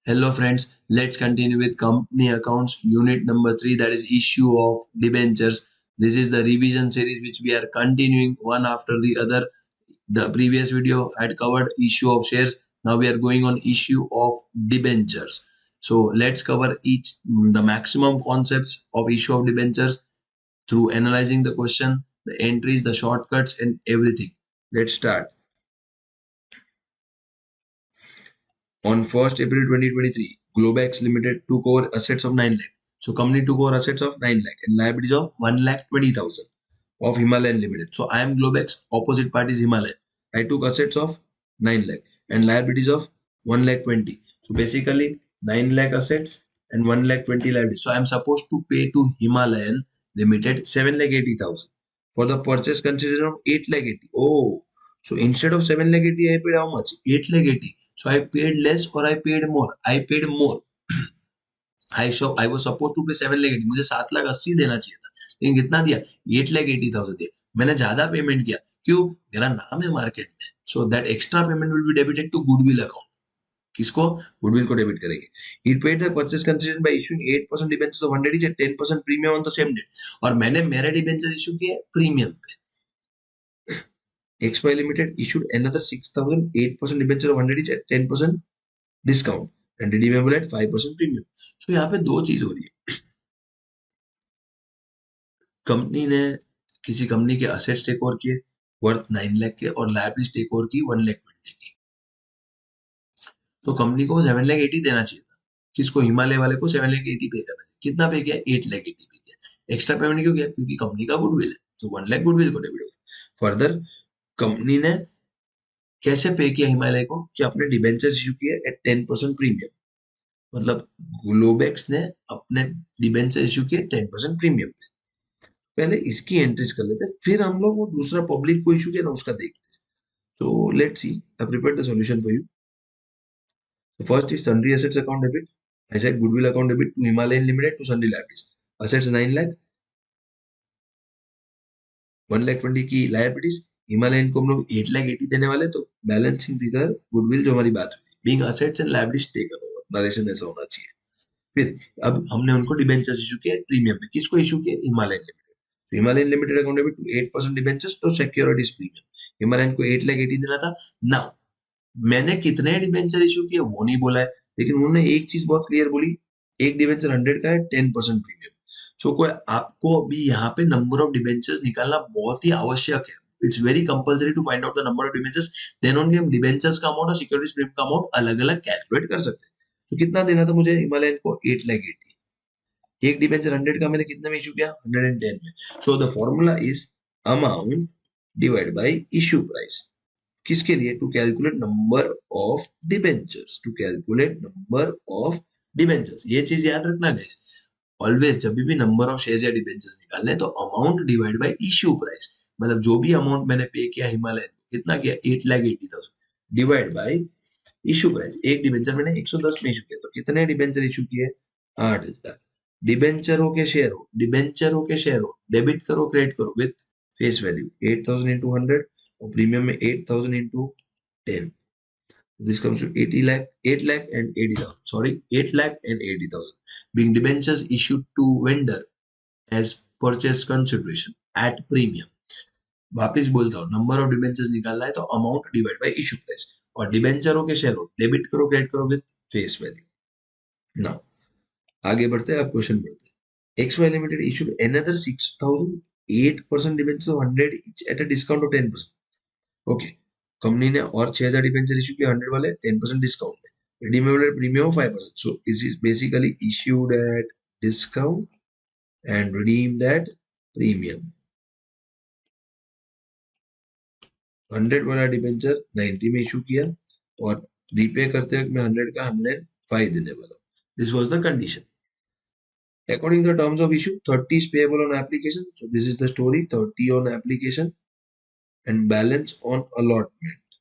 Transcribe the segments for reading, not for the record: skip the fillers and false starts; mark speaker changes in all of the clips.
Speaker 1: Hello friends, let's continue with company accounts unit number 3, that is issue of debentures. This is the revision series which we are continuing one after the other. The previous video had covered issue of shares. Now we are going on issue of debentures. So let's cover each the maximum concepts of issue of debentures through analyzing the question, the entries, the shortcuts and everything. Let's start. On 1st April 2023, Globex Limited took over assets of 9 lakh. So company took over assets of 9 lakh and liabilities of 1 lakh 20,000 of Himalayan Limited. So I am Globex, opposite party is Himalayan. I took assets of 9 lakh and liabilities of 1 lakh 20. So basically 9 lakh assets and 1 lakh 20 liabilities. So I am supposed to pay to Himalayan Limited 7 lakh 80,000 for the purchase consideration of 8 lakh 80. Oh, so instead of 7 lakh 80, I paid how much? 8 lakh 80. So I paid less or I paid more? I paid more. I was supposed to पे 7 लाख 80, मुझे 7 लाख 80 देना चाहिए था, लेकिन कितना दिया? 8 लाख 80,000 दिया. मैंने ज्यादा पेमेंट किया. क्यों? मेरा नाम है मार्केट में. So that extra payment will be debited to goodwill account. किसको? गुडविल को डेबिट करेंगे. He paid the purchase consideration by issuing 8% debentures of 100 each at 10% premium on the same date. और मैंने मेरे डिबेंचर इशू किए premium पे. XY Limited issued another 6,000 8% debenture of 100 each at 10% discount and redeemable at 5% premium. So यहाँ पे दो चीज हो रही है. कंपनी ने किसी कंपनी के असेट्स टेक ओवर किए वर्थ 9 लाख के और लायबिलिटीज टेक ओवर की 1 लाख 20 की. तो कंपनी को 7 लाख 80 देना चाहिए था. किसको? हिमालय वाले को 7 लाख 80 पे करना है. कितना पे किया? 8 लाख 80 पे किया. एक्स्ट्रा पेमेंट क्यों किया? क्योंकि कंपनी का गुडविल है. तो 1 लाख गुडविल को डेबिट हो गया. फर्दर कंपनी ने कैसे पे किया हिमालय को? कि अपने डिबेंचर इशू किए एट 10% प्रीमियम. मतलब ग्लोबेक्स ने अपने डिबेंचर इशू किए 10% प्रीमियम पे. पहले इसकी एंट्रीज कर लेते हैं, फिर हम लोग वो दूसरा पब्लिक को इशू किया ना उसका देखते हैं. तो let's see, I prepared the solution for you. First is sundry assets account debit. I said goodwill account debit to Himalayan Limited to Sundry Liabilities. Assets 9 lakh, 1 lakh 20 की liabilities. हिमालयन को हम लोग 8 lakh 80 देने वाले. तो balancing figure goodwill जो हमारी बात हुई, being assets and liabilities taken over, narration ऐसा होना चाहिए. फिर अब हमने उनको डिबेंचर्स इशू किया प्रीमियम पे. किसको इशू किया? Himalayan limited. Himalayan limited account debit to 8% debentures to securities premium. Himalayan को 8 लाख 80 देना था. नाउ मैंने कितने डिबेंचर इशू किए वो नहीं बोला है, लेकिन उन्होंने एक चीज बहुत क्लियर बोली, एक डिबेंचर 100 का है 10% प्रीमियम. सो कोई आपको अभी यहाँ पे नंबर ऑफ डिबेंचर्स निकालना बहुत ही आवश्यक है. It's very compulsory to find out the number of debentures. Then only हम डिबेंचर्स का अमाउंट और सिक्योरिटीज प्रीमियम का अमाउंट अलग अलग कैलकुलेट कर सकते हैं. तो कितना देना था मुझे हिमालयन को? 8 लाख 80. एक डिबेंचर 100 का मैंने कितने में इशू किया? 110 में. So the formula is amount divide by issue price. किसके लिए? To calculate number of debentures. To calculate number of debentures. ये चीज याद रखना गाइस. ऑलवेज जब भी नंबर ऑफ शेयर्स या डिबेंचर्स निकालने तो amount divide by issue price. मतलब जो भी अमाउंट मैंने पे किया हिमालयन को, कितना किया? 8 lakh 80,000 divide by issue price. एक डिबेंचर मैंने 110 में इशू किया, तो कितने डिबेंचर इशू किए? 8,000. डिबेंचरों के शेयर हो, डिबेंचरों के शेयर हो, डेबिट करो क्रेडिट करो विथ फेस वैल्यू. 8,000 into 100 और प्रीमियम में 8,000 into 10. This comes to 80 lakh, 8 lakh and 80,000. Sorry, 8 lakh and 80,000. Being debentures issued to vendor as purchase consideration at premium. वापिस बोलता हूँ, नंबर ऑफ डिबेंचर्स निकालना है तो amount divide by issue price. और डिबेंचरों के शेयर हो, डेबिट करो क्रेडिट करो विथ फेस वैल्यू. नाउ आगे बढ़ते हैं, आप क्वेश्चन बढ़ते हैं. XY Limited issued another 6,000 8% debentures of 100 each at a discount of 10%. Okay, company ने और 6,000 डिबेंचर इशू किए 100 वाले 10% डिस्काउंट में. Redeemable premium 5%. So this is basically issued at discount and redeemed at premium. 100 वाला डिबेंचर 90 में issue किया और repay करते वक्त मैं 100 का 105 देने वाला. This was the condition. According to the terms of issue, 30 is payable on application. So this is the story, 30 on application and balance on allotment.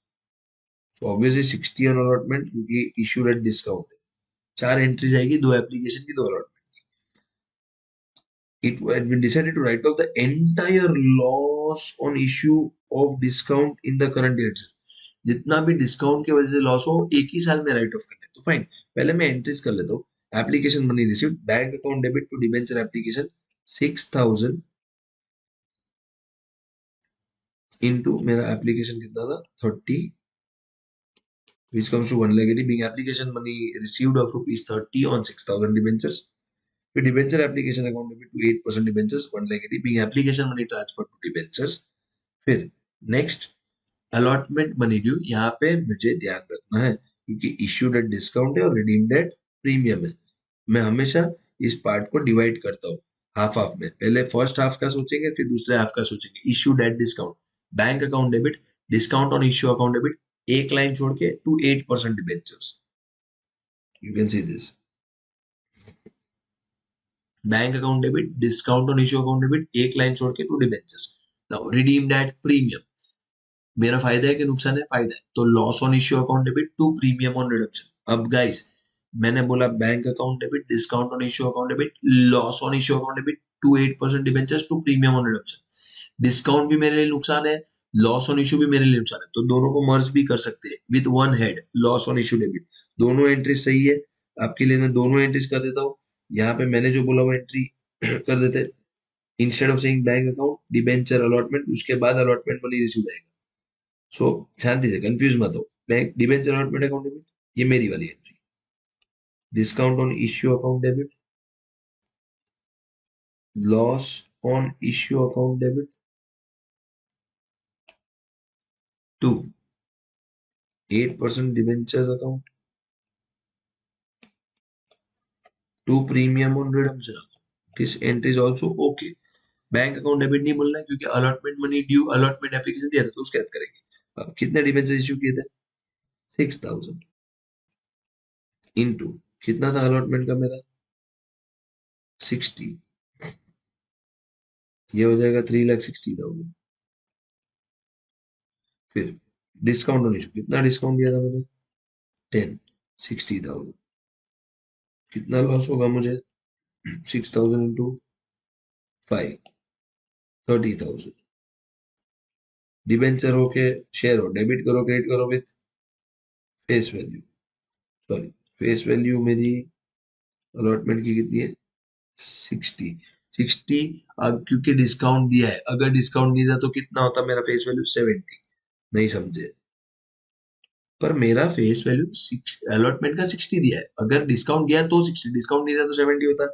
Speaker 1: So obviously 60 on allotment क्योंकि issued at discount. 4 entries आएगी, 2 application की, 2 allotment. It had been decided to write off the entire loss on issue of discount in the current year. जितना भी discount की वजह से loss हो एक ही साल में राइट ऑफ करना है। तो फाइन, पहले मैं एंट्रीज कर लेता हूँ। Application money received, bank account debit to debenture application 6,000 into मेरा एप्लीकेशन कितना था 30, which comes to 1 lakh 80, being application money received of rupees 30 on 6,000 debentures. फिर debenture application account debit to 8% debentures 1 lakh 80, being application money transfer to debentures. फिर next allotment money due, यहाँ पे मुझे ध्यान रखना है क्योंकि इश्यूड एट डिस्काउंट है और रिडीम्ड एट प्रीमियम है। मैं हमेशा इस पार्ट को डिवाइड करता हूँ हाफ हाफ में, पहले फर्स्ट हाफ का सोचेंगे फिर दूसरे हाफ का सोचेंगे। Issued at discount, bank account debit, discount on issue account debit, एक लाइन छोड़ के to 8% debentures, you can see this. Bank account debit, discount on issue account debit, एक लाइन छोड़ के to debentures. Now redeemed at premium, मेरा फायदा है कि नुकसान है? फायदा है, तो loss on issue account debit to premium on redemption. अब गाइस मैंने बोला bank account debit, discount on issue account debit, loss on issue account debit to 8% debentures to premium on redemption. Discount भी मेरे लिए नुकसान है, लॉस ऑन इश्यू भी मेरे लिए नुकसान है, तो दोनों को मर्ज भी कर सकते हैं with one head, loss on issue debit. दोनों एंट्री सही है, आपके लिए मैं दोनों एंट्रीज कर देता हूँ। यहाँ पे मैंने जो बोला वो एंट्री कर देते, instead of saying bank account debenture allotment, उसके बाद अलॉटमेंट मनी रिसीव आएगा। सो शांति से कंफ्यूज मत हो, bank debenture allotment account debit, ये मेरी वाली entry. Discount on issue account debit, loss on issue account debit to 8% debentures account to premium on redemption account. This entry is also okay. Bank account debit नहीं बोलना है क्योंकि allotment money due allotment application दिया था तो उसके याद करेंगे। अब कितने डिबेंचर इश्यू किए थे? 6,000 इनटू कितना था अलॉटमेंट का मेरा 60, ये हो जाएगा 3,60,000। फिर डिस्काउंट ऑन इशू, कितना डिस्काउंट दिया था मैंने 10, 60,000। कितना लॉस होगा मुझे 6,000 इंटू 5, 30,000। डिबेंचर हो के शेयर हो, डेबिट करो क्रेडिट करो with face value, sorry face value मेरी अलॉटमेंट की कितनी है 60, 60। अब क्योंकि डिस्काउंट दिया है, अगर डिस्काउंट नहीं था तो कितना होता मेरा फेस वैल्यू 70, नहीं समझे? पर मेरा फेस वैल्यू अलॉटमेंट का 60 दिया है, अगर डिस्काउंट दिया तो 60, डिस्काउंट नहीं दिया तो 70 होता।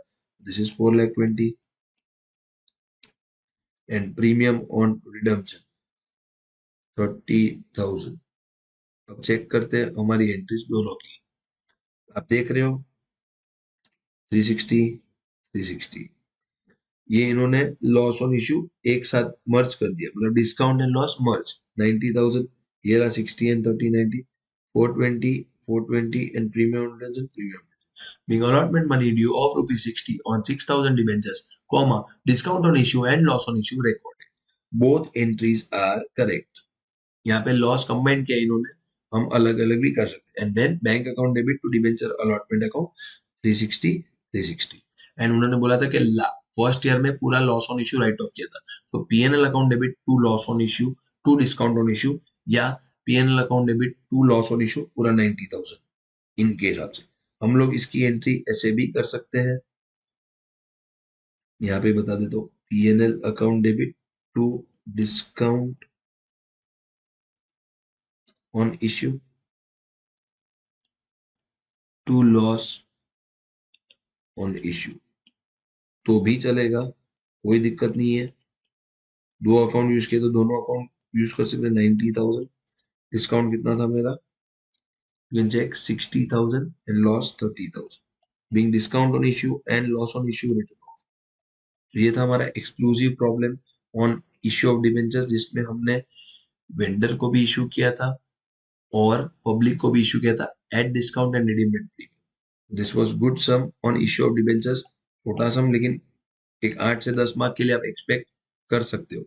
Speaker 1: This is 4,20,000 and premium on redemption 30,000। अब चेक करते हैं हमारी एंट्रीज दोनों की। आप देख रहे हो 360, 360, ये इन्होंने लॉस ऑन इशू एक साथ मर्ज कर दिया, मतलब डिस्काउंट एंड लॉस मर्ज 90,000, ये रहा 60 and 30, 90, 420, 420 and premium premium being allotment money due of rupees 60 on 6,000 debentures, comma, discount on issue and loss on issue recorded. Both entries are correct. यहाँ पे loss combine किया इन्होंने, हम अलग अलग भी कर सकते हैं। And then bank account debit to debenture allotment account 360, 360। And उन्होंने बोला था कि फर्स्ट ईयर में पूरा loss on issue write off किया था, तो PNL account debit to loss on issue to discount on issue, या PNL account debit to loss on issue पूरा 90,000। इनके हिसाब से हम लोग इसकी एंट्री ऐसे भी कर सकते हैं, यहाँ पे बता देता हूँ, PNL account debit to discount on issue to loss on issue, तो भी चलेगा, कोई दिक्कत नहीं है। दो अकाउंट यूज किए तो दोनों अकाउंट यूज कर सकते हैं। 90,000 डिस्काउंट कितना था मेरा, you can check 60,000 and loss 30,000, being discount on issue and loss on issue written off। तो ये था हमारा exclusive problem on issue of debentures, जिसमें हमने वेंडर को भी इशू किया था और पब्लिक को भी इशू किया था at discount and redeemed at premium. This was good sum on issue of debentures, छोटा सम, लेकिन एक 8 से 10 मार्क के लिए आप एक्सपेक्ट कर सकते हो।